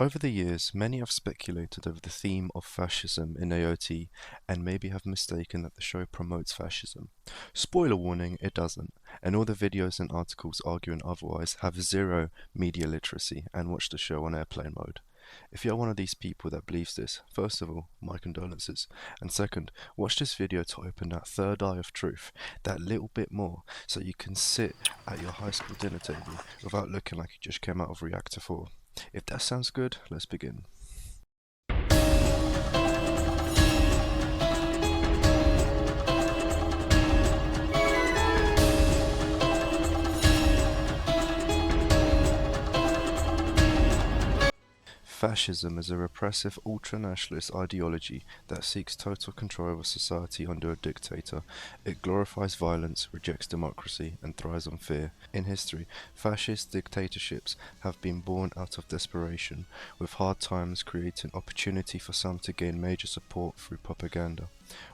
Over the years, many have speculated over the theme of fascism in AOT and maybe have mistaken that the show promotes fascism. Spoiler warning, it doesn't, and all the videos and articles arguing otherwise have zero media literacy and watch the show on airplane mode. If you're one of these people that believes this, first of all, my condolences, and second, watch this video to open that third eye of truth, that little bit more, so you can sit at your high school dinner table without looking like you just came out of Reactor 4. If that sounds good, let's begin. Fascism is a repressive ultra-nationalist ideology that seeks total control over society under a dictator. It glorifies violence, rejects democracy, and thrives on fear. In history, fascist dictatorships have been born out of desperation, with hard times creating opportunity for some to gain major support through propaganda.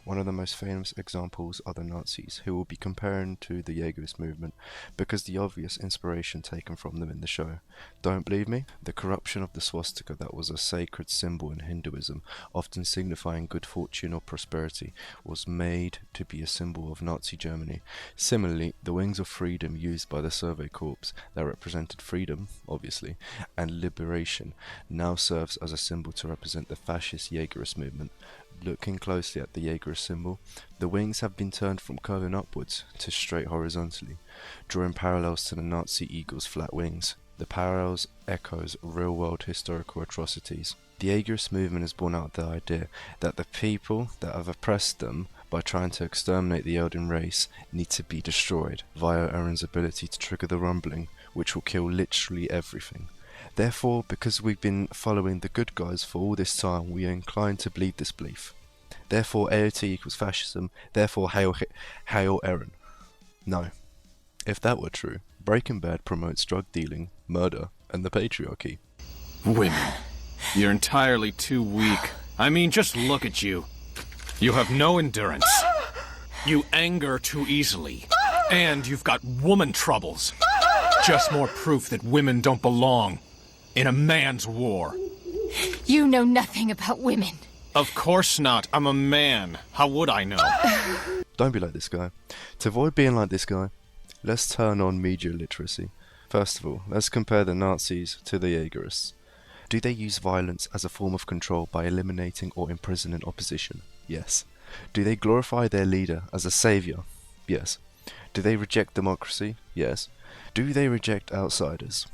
One of the most famous examples are the Nazis, who will be comparing to the Jaegerists movement, because the obvious inspiration taken from them in the show. Don't believe me? The corruption of the swastika, that was a sacred symbol in Hinduism, often signifying good fortune or prosperity, was made to be a symbol of Nazi Germany. Similarly, the wings of freedom used by the Survey Corps, that represented freedom, obviously, and liberation, now serves as a symbol to represent the fascist Jaegerist movement. Looking closely at the Jaegerist symbol, the wings have been turned from curving upwards to straight horizontally, drawing parallels to the Nazi eagle's flat wings. The parallels echoes real-world historical atrocities. The Jaegerist movement is born out of the idea that the people that have oppressed them by trying to exterminate the Elden race need to be destroyed via Eren's ability to trigger the rumbling, which will kill literally everything. Therefore, because we've been following the good guys for all this time, we are inclined to believe this belief. Therefore, AOT equals fascism, therefore hail Eren. No. If that were true, Breaking Bad promotes drug dealing, murder, and the patriarchy. Women. You're entirely too weak. I mean, just look at you. You have no endurance. You anger too easily. And you've got woman troubles. Just more proof that women don't belong in a man's war. You know nothing about women. Of course not. I'm a man. How would I know? Don't be like this guy. To avoid being like this guy, let's turn on media literacy. First of all, let's compare the Nazis to the Jaegerists. Do they use violence as a form of control by eliminating or imprisoning opposition? Yes. Do they glorify their leader as a savior? Yes. Do they reject democracy? Yes. Do they reject outsiders?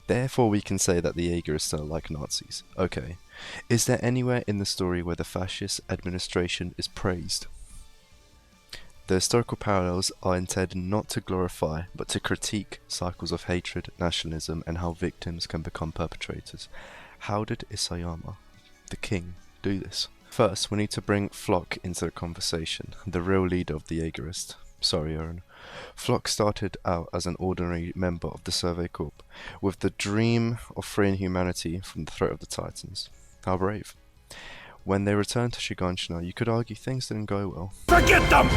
Therefore we can say that the Jaegerists are like Nazis. Okay. Is there anywhere in the story where the fascist administration is praised? The historical parallels are intended not to glorify, but to critique cycles of hatred, nationalism, and how victims can become perpetrators. How did Isayama, the king, do this? First, we need to bring Flock into the conversation, the real leader of the Jaegerists. Sorry, Eren. Flock started out as an ordinary member of the Survey Corps, with the dream of freeing humanity from the threat of the Titans. How brave. When they returned to Shiganshina, you could argue things didn't go well. Forget them!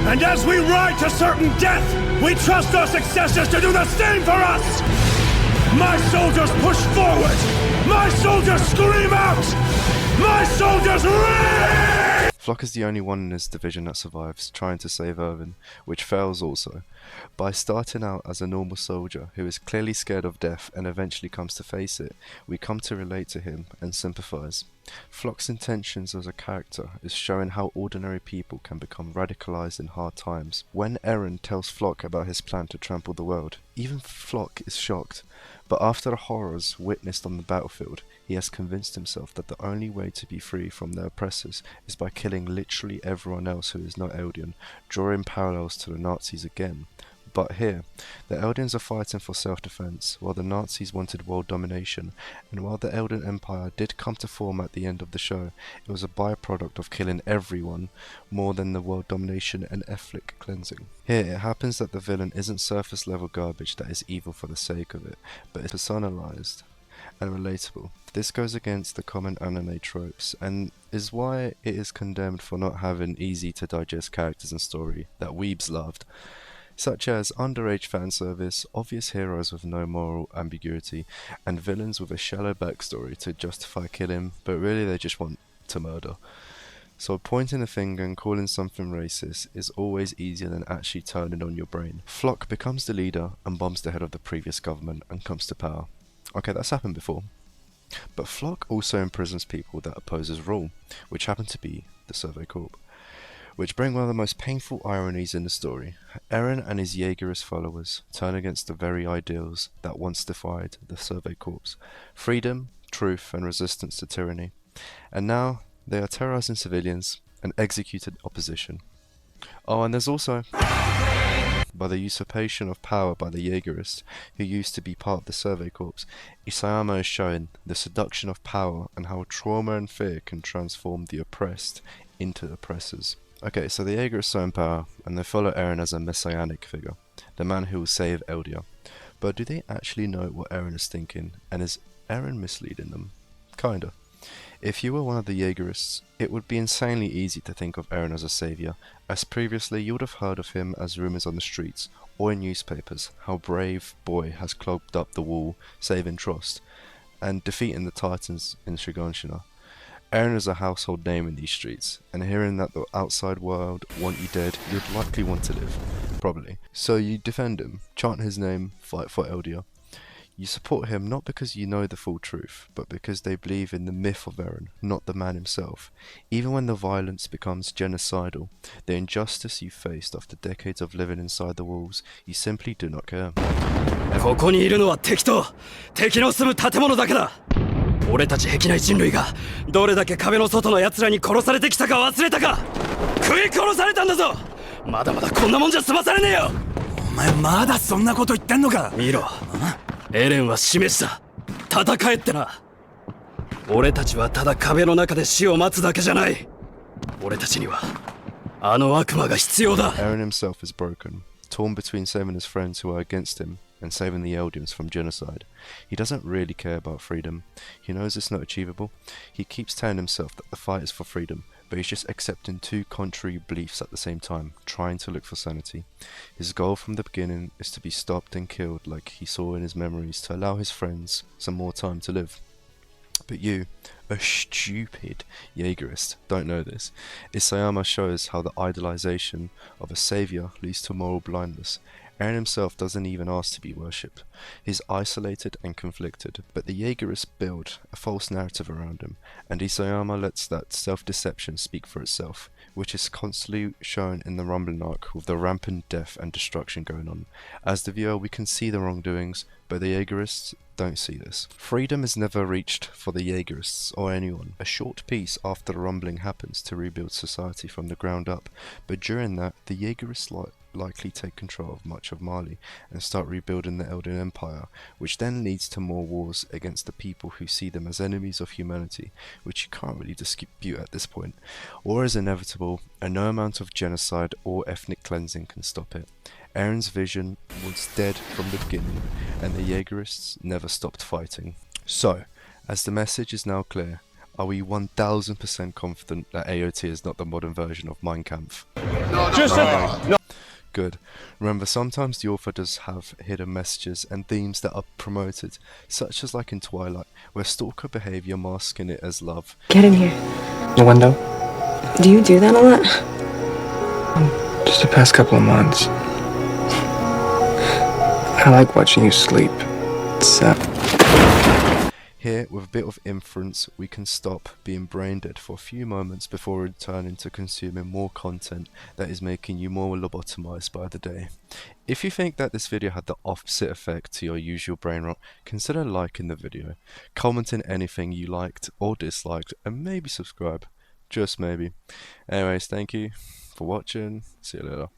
And as we ride to certain death, we trust our successors to do the same for us! My soldiers push forward! My soldiers scream out! My soldiers rage! Flock is the only one in his division that survives, trying to save Irvin, which fails also. By starting out as a normal soldier who is clearly scared of death and eventually comes to face it, we come to relate to him and sympathize. Flock's intentions as a character is showing how ordinary people can become radicalized in hard times. When Eren tells Flock about his plan to trample the world, even Flock is shocked. But after the horrors witnessed on the battlefield, he has convinced himself that the only way to be free from their oppressors is by killing literally everyone else who is not Eldian, drawing parallels to the Nazis again. But here, the Eldians are fighting for self-defense, while the Nazis wanted world domination, and while the Eldian Empire did come to form at the end of the show, it was a byproduct of killing everyone more than the world domination and ethnic cleansing. Here, it happens that the villain isn't surface-level garbage that is evil for the sake of it, but is personalized and relatable. This goes against the common anime tropes, and is why it is condemned for not having easy-to-digest characters and story that weebs loved. such as underage fan service, obvious heroes with no moral ambiguity, and villains with a shallow backstory to justify killing, but really they just want to murder. So pointing a finger and calling something racist is always easier than actually turning on your brain. Flock becomes the leader and bombs the head of the previous government and comes to power. Okay, that's happened before. But Flock also imprisons people that oppose his rule, which happen to be the Survey Corp. Which bring one of the most painful ironies in the story. Eren and his Jaegerist followers turn against the very ideals that once defied the Survey Corps. Freedom, truth, and resistance to tyranny. And now, they are terrorizing civilians and executed opposition. Oh, and there's also, by the usurpation of power by the Jaegerists, who used to be part of the Survey Corps, Isayama is showing the seduction of power and how trauma and fear can transform the oppressed into oppressors. Okay, so the Jaegerists are in power, and they follow Eren as a messianic figure, the man who will save Eldia. But do they actually know what Eren is thinking, and is Eren misleading them? Kinda. If you were one of the Jaegerists, it would be insanely easy to think of Eren as a saviour, as previously you would have heard of him as rumours on the streets, or in newspapers, how brave boy has clogged up the wall, saving Trost, and defeating the Titans in Shiganshina. Eren is a household name in these streets, and hearing that the outside world want you dead, you'd likely want to live. Probably. So you defend him, chant his name, fight for Eldia. You support him not because you know the full truth, but because they believe in the myth of Eren, not the man himself. Even when the violence becomes genocidal, the injustice you faced after decades of living inside the walls, you simply do not care. ここにいるのは敵と敵の住む建物だけだ。俺たち壁内人類がどれだけ壁の外の奴らに殺されてきたか忘れたか。食い殺されたんだぞ。まだまだこんなもんじゃ済まされねえよ。お前まだそんなこと言ってんのか。見ろ、エレンは示した。戦えってな。俺たちはただ壁の中で死を待つだけじゃない。俺たちにはあの悪魔が必要だ。 Eren himself is broken, torn between saving his friends who are against him and saving the Eldians from genocide. He doesn't really care about freedom. He knows it's not achievable. He keeps telling himself that the fight is for freedom, but he's just accepting two contrary beliefs at the same time, trying to look for sanity. His goal from the beginning is to be stopped and killed like he saw in his memories to allow his friends some more time to live. But you, a stupid Jaegerist, don't know this. Isayama shows how the idolization of a saviour leads to moral blindness. Eren himself doesn't even ask to be worshipped. He's isolated and conflicted, but the Jaegerists build a false narrative around him, and Isayama lets that self-deception speak for itself, which is constantly shown in the Rumbling arc with the rampant death and destruction going on. As the viewer, we can see the wrongdoings, but the Jaegerists don't see this. Freedom is never reached for the Jaegerists or anyone. A short peace after the Rumbling happens to rebuild society from the ground up, but during that, the Jaegerists likely take control of much of Mali and start rebuilding the Elden Empire, which then leads to more wars against the people who see them as enemies of humanity, which you can't really dispute at this point. War is inevitable, and no amount of genocide or ethnic cleansing can stop it. Eren's vision was dead from the beginning, and the Jaegerists never stopped fighting. So, as the message is now clear, are we 1000% confident that AOT is not the modern version of Mein Kampf? No. Good. Remember, sometimes the author does have hidden messages and themes that are promoted, such as like in Twilight, where stalker behaviour masking it as love. Get in here. The window? Do you do that a lot? Just the past couple of months. I like watching you sleep. It's, Here, with a bit of inference, we can stop being brain dead for a few moments before returning to consuming more content that is making you more lobotomized by the day. If you think that this video had the opposite effect to your usual brain rot, consider liking the video, commenting anything you liked or disliked, and maybe subscribe. Just maybe. Anyways, thank you for watching. See you later.